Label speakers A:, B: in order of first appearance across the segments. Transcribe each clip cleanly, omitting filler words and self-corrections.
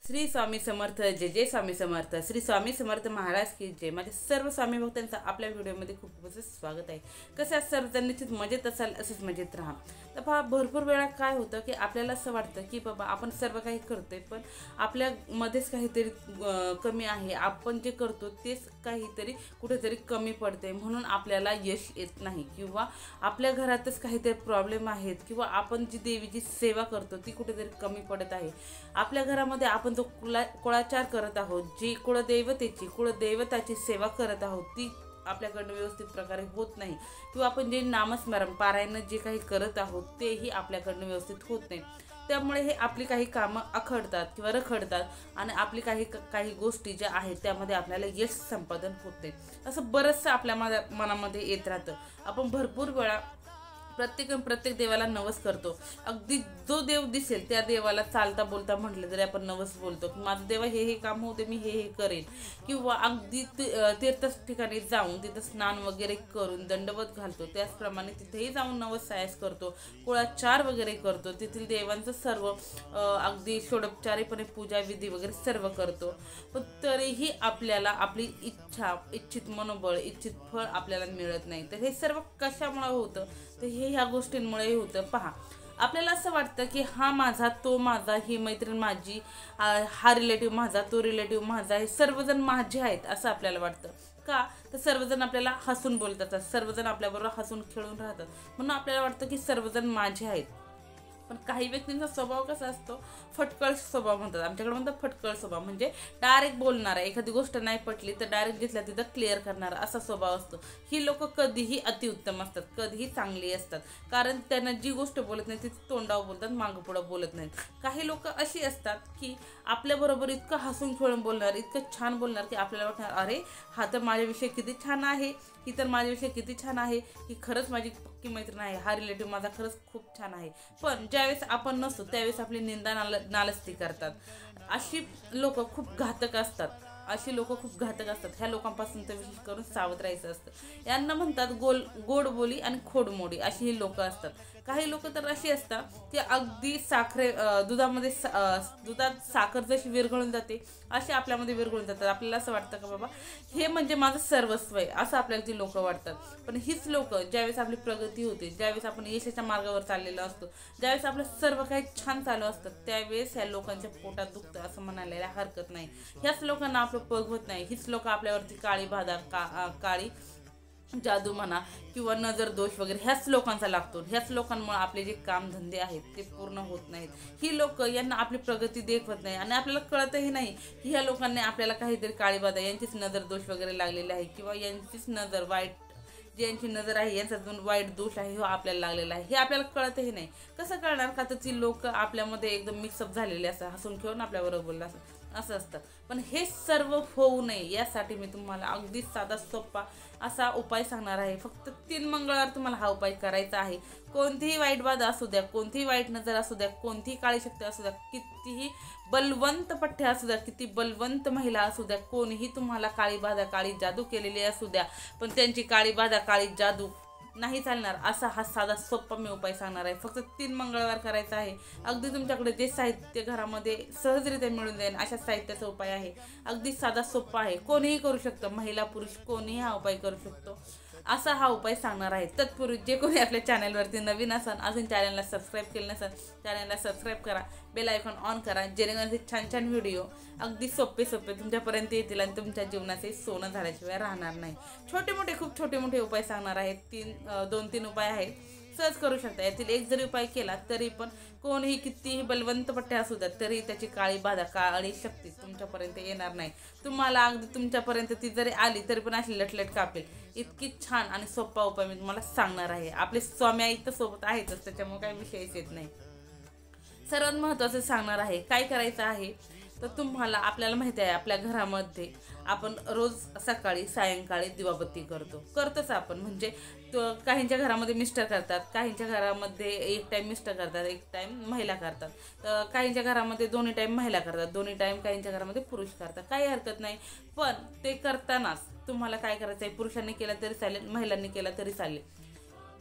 A: श्री स्वामी समर्थ जय जय स्वामी समर्थ श्री स्वामी समर्थ महाराज की जय। माझ्या सर्व स्वामी भक्तांचं आपल्या व्हिडिओमध्ये खूप खूप स्वागत आहे। कसं सर्वजण निश्चित मजेत असाल, असेच मजेत राहा। तर पहा, भरपूर वेळा काय होतं की आपल्याला असं वाटतं की बाबा आपण सर्व काही करतोय पण आपल्यामध्येच काहीतरी कमी आहे, आपण जे करतो तेच काहीतरी कुठेतरी कमी पडते, म्हणून आपल्याला यश येत नाही किंवा आपल्या घरातच काहीतरी प्रॉब्लेम आहेत किंवा आपण जी देवीची सेवा करतो ती कुठेतरी कमी पडत आहे। आपल्या घरामध्ये आपण जो कुळाचार करत आहोत, जी कुळदैवताची सेवा करत आहोत ती आपल्याकडनं व्यवस्थित प्रकारे होत नाही किंवा आपण जे नामस्मरण पारायण जे काही करत आहोत तेही आपल्याकडनं व्यवस्थित होत नाही। त्यामुळे हे आपली काही कामं अखडतात किंवा रखडतात आणि आपली काही गोष्टी ज्या आहेत त्यामध्ये आपल्याला यश संपादन होत नाही। असं बरंचसं आपल्या मनामध्ये येत राहतं। आपण भरपूर वेळा प्रत्येक देवाला नवस करतो। अगदी जो देव दिसेल त्या देवाला चालता बोलता म्हटलं तरी आपण नवस बोलतो की माझं देवा हे काम होते, मी हे करेन, किंवा अगदी तीर्थ ठिकाणी जाऊन तिथं स्नान वगैरे करून दंडवत घालतो, त्याचप्रमाणे तिथेही जाऊन नवस सायास करतो, कुळाचार वगैरे करतो, तेथील देवांचं सर्व अगदी षोडोपचारीपणे पूजा विधी वगैरे सर्व करतो, पण तरीही आपल्याला आपली इच्छित मनोबळ, इच्छित फळ आपल्याला मिळत नाही। तर हे सर्व कशामुळे होतं? तर हे ह्या गोष्टींमुळे होतं। पहा, आपल्याला असं वाटतं की हा माझा, तो माझा, ही मैत्रीण माझी, हा रिलेटिव्ह माझा, तो रिलेटिव्ह माझा, हे सर्वजण माझे आहेत असं आपल्याला वाटतं। का तर सर्वजण आपल्याला हसून बोलतात, सर्वजण आपल्याबरोबर हसून खेळून राहतात, म्हणून आपल्याला वाटतं की सर्वजण माझे आहेत। पण काही व्यक्तींचा स्वभाव कसा असतो, फटकळ स्वभाव म्हणतात, आमच्याकडे म्हणतात फटकळ स्वभाव, म्हणजे डायरेक्ट बोलणारा, एखादी गोष्ट नाही पटली तर डायरेक्ट जिथल्या तिथं क्लिअर करणारा असा स्वभाव असतो। ही लोक कधीही अतिउत्तम असतात, कधीही चांगली असतात, कारण त्यांना जी गोष्ट बोलत नाही ती तोंडावर बोलतात, मागं पुढं बोलत नाहीत। काही लोक अशी असतात की आपल्याबरोबर इतकं हसून खेळून बोलणार, इतकं छान बोलणार की आपल्याला वाटणार अरे हा तर माझ्याविषयी किती छान आहे, ही तर माझ्याविषयी किती छान आहे, ही खरंच माझी पक्की मैत्रीण आहे, हा रिलेटिव्ह माझा खरंच खूप छान आहे। पण ज्यावेळेस आपण नसतो त्यावेळेस आपली निंदा नालस्ती करतात। अशी लोक खूप घातक असतात, ह्या लोकांपासून तर विशेष करून सावध राहायचं असतं। यांना म्हणतात गोड बोली आणि खोडमोडी, अशी ही लोक असतात। काही लोक तर अशी असतात की अगदी दुधात साखर जशी विरघळून जाते अशी आपल्यामध्ये विरघळून जातात। आपल्याला असं वाटतं का बाबा हे म्हणजे माझं सर्वस्व आहे, असं आपल्याला ती लोक वाटतात। पण हीच लोक ज्यावेळेस आपली प्रगती होते, ज्यावेळेस आपण यशाच्या मार्गावर चाललेलो असतो, ज्यावेळेस आपलं सर्व काही छान चालू असतं, त्यावेळेस ह्या लोकांच्या पोटात दुखतं असं म्हणायला हरकत नाही। ह्याच लोकांना आपलं बघवत नाही, हीच लोक आपल्यावरती काळी जादू म्हणा किंवा नजर दोष वगैरे ह्याच लोकांचा लागतो। ह्याच लोकांमुळे आपले जे कामधंदे आहेत ते पूर्ण होत नाहीत। ही लोक, यांना आपली प्रगती देखवत नाही आणि आपल्याला कळतही नाही की ह्या लोकांनी आपल्याला काहीतरी काळी बाधा, यांचीच नजर दोष वगैरे लागलेले आहे किंवा यांचीच नजर वाईट, ज्यांची नजर आहे यांचा वाईट दोष आहे, हो आपल्याला लागलेला आहे, हे आपल्याला कळतही नाही। कसं कळणार? का तर ती लोक आपल्यामध्ये एकदम मिक्सअप झालेले असतात, हसून खेळून आपल्याबरोबर बोलला असं असतात। पण हे सर्व होऊ नये यासाठी मी तुम्हाला अगदी साधा सोपा असा उपाय सांगणार आहे। फक्त 3 मंगळवार तुम्हाला हा उपाय करायचा आहे। कोणतीही वाईट बाधा असू द्या, कोणतीही वाईट नजर असू द्या, कोणतीही काळी शक्ती असू द्या, कितीही बलवंत पठ्ठ्या असू द्या, किती बलवंत महिला असू द्या, कोणीही तुम्हाला काळी बाधा, काळी जादू केलेली असू द्या, पण त्यांची काळी बाधा, काळी जादू नाही चालणार असा हा साधा सोपा मी उपाय सांगणार आहे। फक्त 3 मंगळवार करायचा आहे। अगदी तुमच्याकडे जे साहित्य घरामध्ये सहजरित्या मिळून जाईल अशा साहित्याचा उपाय आहे। अगदी साधा सोपा आहे, कोणीही करू शकतं, महिला पुरुष कोणीही हा उपाय करू शकतो, असा हा उपाय सांगणार आहे। तत्पूर्वी जे कोणी आपल्या चॅनलवरती नवीन असाल, अजून चॅनलला सबस्क्राईब केलं नसेल, चॅनलला सबस्क्राईब करा, बेल आयकॉन ऑन करा, जेणेकरून छान व्हिडिओ अगदी सोपे तुमच्यापर्यंत येतील आणि तुमच्या जीवनाचे सोनं झाल्याशिवाय राहणार नाही। खूप छोटे मोठे उपाय सांगणार आहेत। 2-3 उपाय आहेत, सहज करू शकता। यातील एक जरी उपाय केला तरी पण कोणीही कितीही बलवंत पठ्ठ्या असू द्या तरी त्याची काळी बाधा, काळी शक्ती तुमच्यापर्यंत येणार नाही। तुम्हाला अगदी तुमच्यापर्यंत ती जरी आली तरी पण अशी लटलट कापेल, इतकी छान आणि सोपा उपाय मी तुम्हाला सांगणार आहे। आपले स्वामी आई तर सोबत आहेतच, त्याच्यामुळे काही विषयच येत नाही। सर्वात महत्त्वाचं सांगणार आहे, काय करायचं आहे तर तुम्हाला, आपल्याला माहिती आहे आपल्या घरामध्ये आपण रोज सकाळी सायंकाळी दिवाबत्ती करतोच आपण, म्हणजे काहींच्या घरामध्ये मिस्टर करतात, काहींच्या घरामध्ये एक टाइम मिस्टर करतात, एक टाइम महिला करतात, तर काहींच्या घरामध्ये दोन्ही टाइम महिला करतात, दोन्ही टाइम काहींच्या घरामध्ये पुरुष करतात, काही हरकत नाही। पण ते करतानाच तुम्हाला काय करायचं आहे, पुरुषांनी केलं तरी चालेल, महिलांनी केलं तरी चालेल,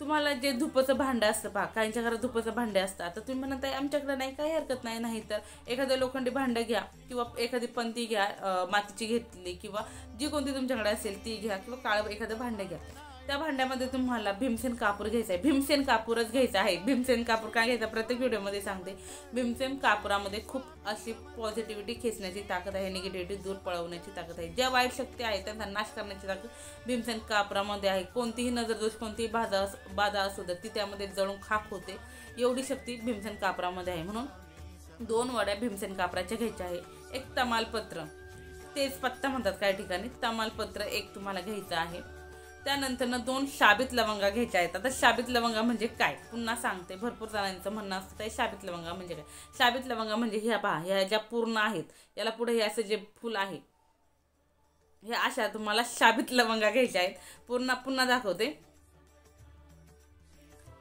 A: तुम्हाला जे धुपाचं भांडं असतं पहा, काहींच्या घरात धुपाचं भांडे असतं. आता तुम्ही म्हणत आहे आमच्याकडे नाही, काही हरकत नाही. नाही तर एखादं लोखंडी भांडं घ्या किंवा एखादी पंती घ्या, मातीची घेतली किंवा जी कोणती तुमच्याकडे असेल ती घ्या किंवा काळं एखादं भांडं घ्या. त्या भांड्यामध्ये तुम्हाला भीमसेन कापूर घ्यायचा आहे. भीमसेन कापूरच घ्यायचा आहे. भीमसेन कापूर काय घ्यायचा प्रत्येक व्हिडिओमध्ये सांगते. भीमसेन कापुरामध्ये खूप अशी पॉझिटिव्हिटी खेचण्याची ताकद आहे, निगेटिव्हिटी दूर पळवण्याची ताकद आहे. ज्या वाईट शक्ती आहे त्यांचा नाश करण्याची ताकद भीमसेन कापुरामध्ये आहे. कोणतीही नजरदोष, कोणतीही बाधा असू दे ती त्यामध्ये जळून खाक होते, एवढी शक्ती भीमसेन कापुरामध्ये आहे. म्हणून 2 वड्या भीमसेन कापराच्या घ्यायच्या आहे. एक तमालपत्र, तेच पत्ता म्हणतात काही ठिकाणी, तमालपत्र एक तुम्हाला घ्यायचं आहे. त्यानंतर 2 शाबीत लवंगा घ्यायच्या आहेत. आता शाबीत लवंगा म्हणजे काय पुन्हा सांगते. भरपूर जणांचं म्हणणं असतं ते शाबीत लवंगा म्हणजे काय. शाबीत लवंगा म्हणजे ह्या पहा, ह्या ज्या पूर्ण आहेत, याला पुढे हे असं जे फुल आहे, हे अशा तुम्हाला शाबीत लवंगा घ्यायच्या आहेत. पुन्हा दाखवते.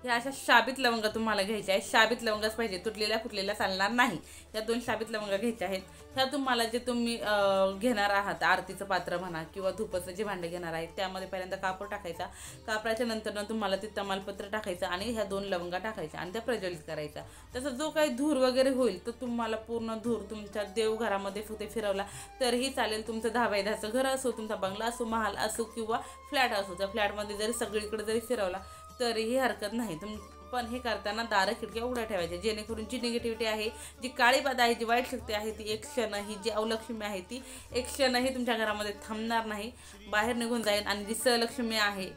A: ह्या अशा शाबीत लवंगा तुम्हाला घ्यायच्या आहेत. शाबीत लवंगाच पाहिजे, तुटलेल्या फुटलेल्या चालणार नाही. या 2 शाबीत लवंगा घ्यायच्या आहेत. ह्या तुम्हाला जे तुम्ही घेणार आहात, आरतीचं पात्र म्हणा किंवा धुपाचं जे भांडं घेणार आहे, त्यामध्ये पहिल्यांदा कापूर टाकायचा. कापराच्या नंतर तुम्हाला ते तमालपत्र टाकायचं आणि ह्या 2 लवंगा टाकायच्या आणि त्या प्रज्वलित करायचा. तसा जो काही धूर वगैरे होईल तर तुम्हाला पूर्ण धूर तुमच्या देवघरामध्ये फुटे फिरवला तरीही चालेल. तुमचं 10 बाय 10चं घर असो, तुमचा बंगला असो, महाल असो किंवा फ्लॅट असो, त्या फ्लॅटमध्ये जरी सगळीकडे जरी फिरवला तरीही हरकत नाही. पण हे करताना दारं खिडक्या उघड्या ठेवायच्या, जेणेकरून जी निगेटिव्हिटी आहे, जी काळी बाधा आहे, जी वाईट शक्ती आहे, ती एक क्षणही, जी अवलक्ष्मी आहे ती एक क्षणही तुमच्या घरामध्ये थांबणार नाही, बाहेर निघून जाईल. आणि जी सहलक्ष्मी आहे,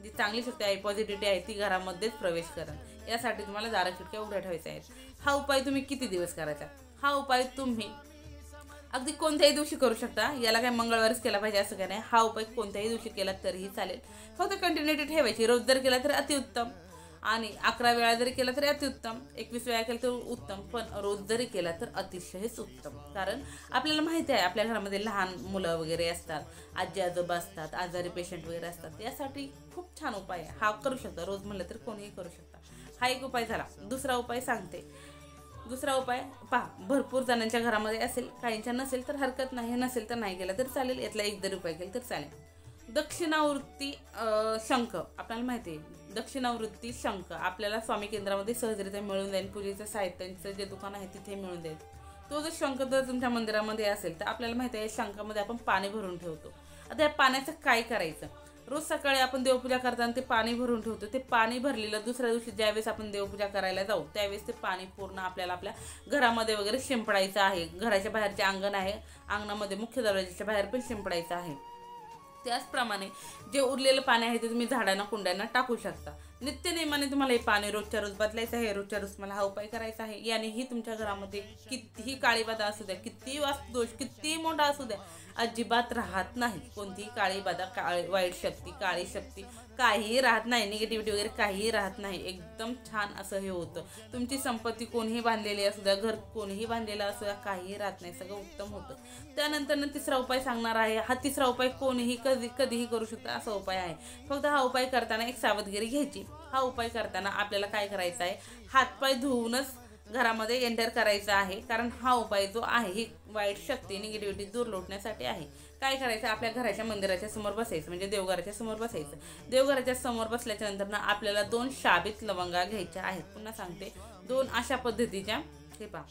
A: जी चांगली शक्ती आहे, पॉझिटिव्हिटी आहे, ती घरामध्येच प्रवेश करेल. यासाठी तुम्हाला दारं खिडक्या उघड्या ठेवायच्या आहेत. हा उपाय तुम्ही किती दिवस करायचा? हा उपाय तुम्ही अगदी कोणत्याही दिवशी करू शकता. याला काय मंगळवारीच केला पाहिजे असं काय नाही. हा उपाय कोणत्याही दिवशी केला तरीही चालेल. फक्त कंटिन्युटी ठेवायची. रोज जर केला तर अतिउत्तम आणि 11 वेळा जरी केला तरी अतिउत्तम, 21 वेळा केला तर उत्तम, पण रोज जरी केला तर अतिशयच उत्तम. कारण आपल्याला माहिती आहे आपल्या घरामध्ये लहान मुलं वगैरे असतात, आजी आजोबा असतात, आजारी पेशंट वगैरे असतात. यासाठी खूप छान उपाय आहे. हा करू शकता, रोज म्हणलं तर कोणीही करू शकता. हा एक उपाय झाला. दुसरा उपाय सांगते. दुसरा उपाय पहा, भरपूर जणांच्या घरामध्ये असेल, काहींच्या नसेल तर हरकत नाही, नसेल तर नाही केला तर चालेल. यातला एक जरी उपाय केला तर चालेल. दक्षिणावृत्ती शंख आपल्याला माहिती आहे. दक्षिणावृत्ती शंख आपल्याला स्वामी केंद्रामध्ये सहजरित्या मिळून जाईल. पूजेचं साहित्यांचं जे दुकान आहे तिथे मिळून जाईल. तो जर शंख जर तुमच्या मंदिरामध्ये असेल तर आपल्याला माहिती आहे शंखामध्ये आपण पाणी भरून ठेवतो. आता या पाण्याचं काय करायचं? रोज सकाळी आपण देवपूजा करताना ते पाणी भरून ठेवतो. ते पाणी भरलेलं दुसऱ्या दिवशी ज्यावेळेस आपण देवपूजा करायला जाऊ त्यावेळेस ते पाणी पूर्ण आपल्याला आपल्या घरामध्ये वगैरे शिंपडायचं आहे. घराच्या बाहेरचे अंगण आहे, अंगणामध्ये मुख्य दरवाजाच्या बाहेर पण शिंपडायचं आहे. त्याचप्रमाणे जे उरलेलं पाणी आहे ते तुम्ही झाडांना, कुंड्यांना टाकू शकता. नित्यनेमाने तुम्हाला हे पाणी रोजच्या रोज बदलायचं आहे. रोजच्या रोज मला हा उपाय करायचा आहे. यानेही तुमच्या घरामध्ये कितीही काळी बाधा असू द्या, कितीही वास्तुदोष कितीही मोठा असू द्या, अजिबात राहत नाही. कोणतीही काळी बाधा, वाईट शक्ती, काळी शक्ती काहीही राहत नाही. निगेटिव्हिटी वगैरे काहीही राहत नाही. एकदम छान असं हे होतं. तुमची संपत्ती कोणीही बांधलेली असू द्या, घर कोणीही बांधलेलं असू द्या, काहीही राहत नाही, सगळं उत्तम होतं. त्यानंतर तिसरा उपाय सांगणार आहे. हा तिसरा उपाय कोणीही कधीही करू शकता असा उपाय आहे. फक्त हा उपाय करताना एक सावधगिरी घ्यायची. हा उपाय करताना आपल्याला काय करायचं आहे, हातपाय धुवूनच घरामध्ये एंटर करायचं आहे. कारण हा उपाय जो आहे ही वाईट शक्ती, निगेटिव्हिटी दूर लोटण्यासाठी आहे. काय करायचं, आपल्या घराच्या मंदिराच्या समोर बसायचं, म्हणजे देवघराच्या समोर बसायचं. देवघराच्या समोर बसल्याच्या नंतर आपल्याला 2 शाबीत लवंगा घ्यायच्या आहेत. पुन्हा सांगते, 2 अशा पद्धतीच्या, हे पहा,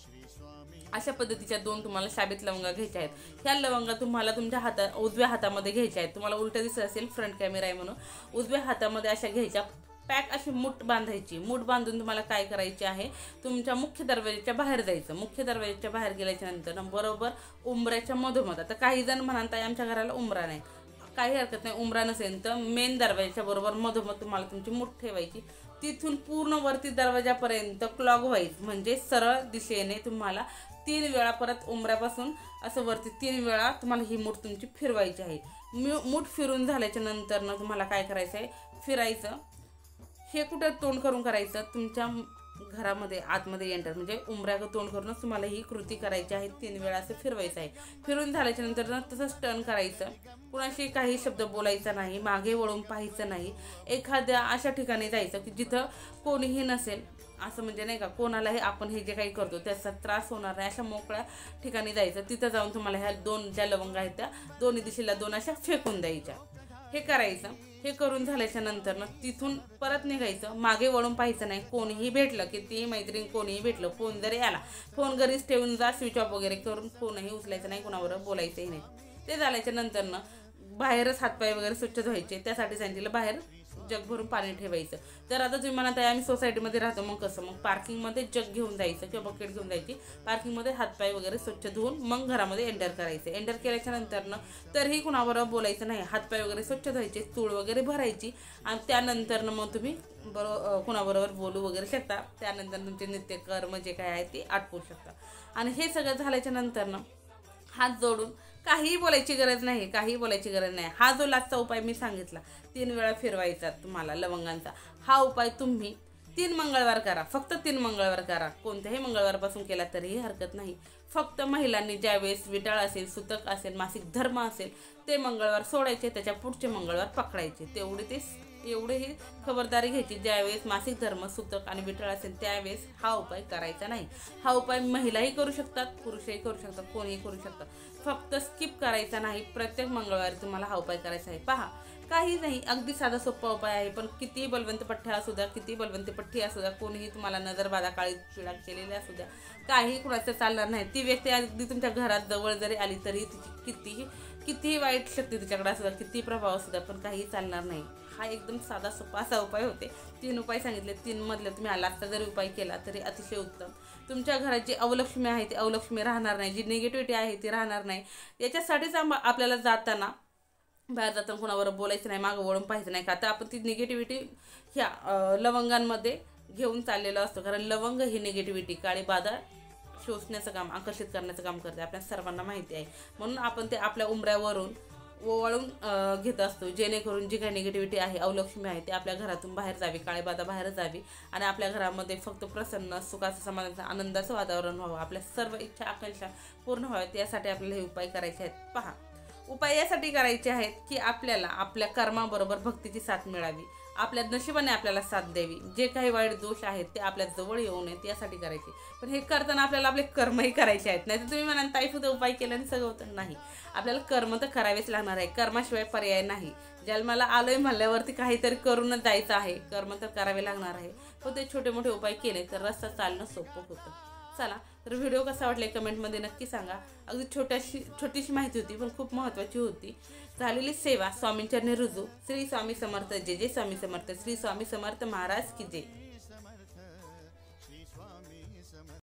A: अशा पद्धतीच्या 2 तुम्हाला शाबीत लवंगा घ्यायच्या आहेत. ह्या लवंगा तुम्हाला तुमच्या उजव्या हातामध्ये घ्यायच्या आहेत. तुम्हाला उलट दिसत असेल, फ्रंट कॅमेरा आहे म्हणून. उजव्या हातामध्ये अशा घ्यायच्या. पॅक अशी मूठ बांधायची. मूठ बांधून तुम्हाला काय करायचे आहे, तुमच्या मुख्य दरवाजाच्या बाहेर जायचं. मुख्य दरवाजाच्या बाहेर गेल्याच्या नंतर बरोबर उंबऱ्याच्या मधोमध, आता काही जण म्हणतात आमच्या घराला उंबरा नाही, काही हरकत नाही. उंबरा नसेल तर मेन दरवाजाच्या बरोबर मधोमध तुम्हाला तुमची मूठ ठेवायची. तिथून पूर्ण वरती दरवाजापर्यंत क्लॉकवाईज म्हणजे सरळ दिशेने तुम्हाला 3 वेळा परत उंबऱ्यापासून असं वरती 3 वेळा तुम्हाला ही मूठ तुमची फिरवायची आहे. मूठ फिरून झाल्याच्या नंतर तुम्हाला काय करायचं आहे, फिरायचं. हे कुठं तोंड करून करायचं, तुमच्या घरामध्ये आतमध्ये एंटर, म्हणजे उंबऱ्याचं तोंड करूनच तुम्हाला ही कृती करायची आहे. 3 वेळा असं फिरवायचं आहे. फिरून झाल्याच्या नंतर तसंच टर्न करायचं. कुणाशी काही शब्द बोलायचा नाही, मागे वळून पाहायचं नाही. एखाद्या अशा ठिकाणी जायचं की जिथं कोणीही नसेल, असं म्हणजे नाही का कोणालाही आपण हे जे काही करतो त्याचा त्रास होणार नाही, अशा मोकळ्या ठिकाणी जायचं. तिथं जाऊन तुम्हाला ह्या 2 ज्या लवंगा आहेत त्या दोन्ही दिशेला 2 अशा फेकून द्यायच्या. हे करायचं. हे करून झाल्याच्या नंतर ना तिथून परत निघायचं, मागे वळून पाहायचं नाही. कोणीही भेटलं, कितीही मैत्रीण कोणीही भेटलं, फोन जरी आला, फोन घरीच ठेवून जा, स्विच ऑफ वगैरे करून फोनही उचलायचा नाही, कोणाबरोबर बोलायचंही नाही. ते झाल्याच्या नंतर ना बाहेरच हातपाय वगैरे स्वच्छ धुवायचे. त्यासाठी सांगितलं बाहेर जग भरून पाणी ठेवायचं. तर आता तुम्ही म्हणत आहे आम्ही सोसायटीमध्ये राहतो, मग कसं? मग पार्किंगमध्ये जग घेऊन जायचं किंवा बकेट घेऊन जायची, पार्किंगमध्ये हातपाय वगैरे स्वच्छ धुवून मग घरामध्ये एंटर करायचे. एंटर केल्याच्या नंतर ना तरीही कुणाबरोबर बोलायचं नाही, हातपाय वगैरे स्वच्छ धुवायचे, चूळ वगैरे भरायची आणि त्यानंतर मग तुम्ही कुणाबरोबर बोलू वगैरे शकता. त्यानंतर तुमचे नित्यकर्म जे काय आहे ते आटपू शकता. आणि हे सगळं झाल्याच्या नंतर ना हात जोडून काहीही बोलायची गरज नाही, काहीही बोलायची गरज नाही. हा जो लास्टचा उपाय मी सांगितला 3 वेळा फिरवायचा तुम्हाला लवंगांचा, हा उपाय तुम्ही 3 मंगळवार करा. फक्त 3 मंगळवार करा. कोणत्याही मंगळवारपासून केला तरीही हरकत नाही. फक्त महिलांनी ज्यावेळेस विटाळ असेल, सुतक असेल, मासिक धर्म असेल ते मंगळवार सोडायचे, त्याच्या पुढचे मंगळवार पकडायचे. एवढेही खबरदारी घ्यायची. ज्यावेळेस मासिक धर्म, सुतक आणि विटाळ असेल त्यावेळेस हा उपाय करायचा नाही. हा उपाय महिलाही करू शकतात, पुरुषही करू शकतात, कोणीही करू शकतात. फक्त स्किप करायचा नाही. प्रत्येक मंगळवारी तुम्हाला हा उपाय करायचा आहे. पहा, काही नाही, अगदी साधा सोपा उपाय आहे. पण कितीही बलवंत पठ्ठ्या असू द्या, कितीही बलवंत पठ्ठी असू द्या, कोणीही तुम्हाला नजरबाधा, काळी पिळा केलेली असू द्या, काही कुणाचं चालणार नाही. ती व्यक्ती अगदी तुमच्या घरात जवळ जरी आली तरी तिची कितीही वाईट शक्ती तुझ्याकडे असू द्या, किती प्रभाव असू द्या, पण काही चालणार नाही. हा एकदम साधा सोपा असा उपाय होते. 3 उपाय सांगितले, 3 मधले तुम्ही आलाचा जरी उपाय केला तरी अतिशय उत्तम. तुमच्या घरात जी अवलक्ष्मी आहे ती अवलक्ष्मी राहणार नाही, जी निगेटिव्हिटी आहे ती राहणार नाही. याच्यासाठीच आपल्याला जाताना बाहेर जाताना कुणाबरोबर बोलायचं नाही, मागं वळून पाहायचं नाही. का तर आपण ती निगेटिव्हिटी ह्या लवंगांमध्ये घेऊन चाललेलो असतो. कारण लवंग ही निगेटिव्हिटी, काळी बाधा शोषण्याचं काम, आकर्षित करण्याचं काम करते, आपल्या सर्वांना माहिती आहे. म्हणून आपण ते आपल्या उंबऱ्यावरून ओवाळून घेत असतो, जेणेकरून जी काही निगेटिव्हिटी आहे, अवलक्ष्मी आहे, ते आपल्या घरातून बाहेर जावी, काळी बाधा बाहेर जावी आणि आपल्या घरामध्ये फक्त प्रसन्न, सुखाचं, समाधानाचं, आनंदाचं वातावरण व्हावं, आपल्या सर्व इच्छा आकांक्षा पूर्ण व्हाव्यात. यासाठी आपल्याला हे उपाय करायचे आहेत. पहा, उपाय यासाठी करायचे आहेत की आपल्याला आपल्या कर्माबरोबर भक्तीची साथ मिळावी, आपल्या नशिबाने आपल्याला साथ द्यावी. जे काही वाईट दोष आहेत ते आपल्या जवळ येऊ नयेत यासाठी करायचे. पण हे करताना आपल्याला आपले कर्मही करायचे आहेत. नाही तर तुम्ही म्हणाल ताई सुद्धा उपाय केल्याने सगळं होतं, नाही. आपल्याला कर्म तर करावेच लागणार आहे. कर्माशिवाय पर्याय नाही. जन्माला आलोय म्हणल्यावरती काहीतरी करूनच जायचं आहे. कर्म तर करावे लागणार आहे. पण ते छोटे मोठे उपाय केले तर रस्ता चालणं सोपं होतं. चला, तर व्हिडिओ कसा वाटला कमेंटमध्ये नक्की सांगा. अगदी छोटीशी माहिती होती पण खूप महत्त्वाची होती. झालेली सेवा स्वामींचरणी रुजू. श्री स्वामी समर्थ. जे जे स्वामी समर्थ. श्री स्वामी समर्थ महाराज की जय.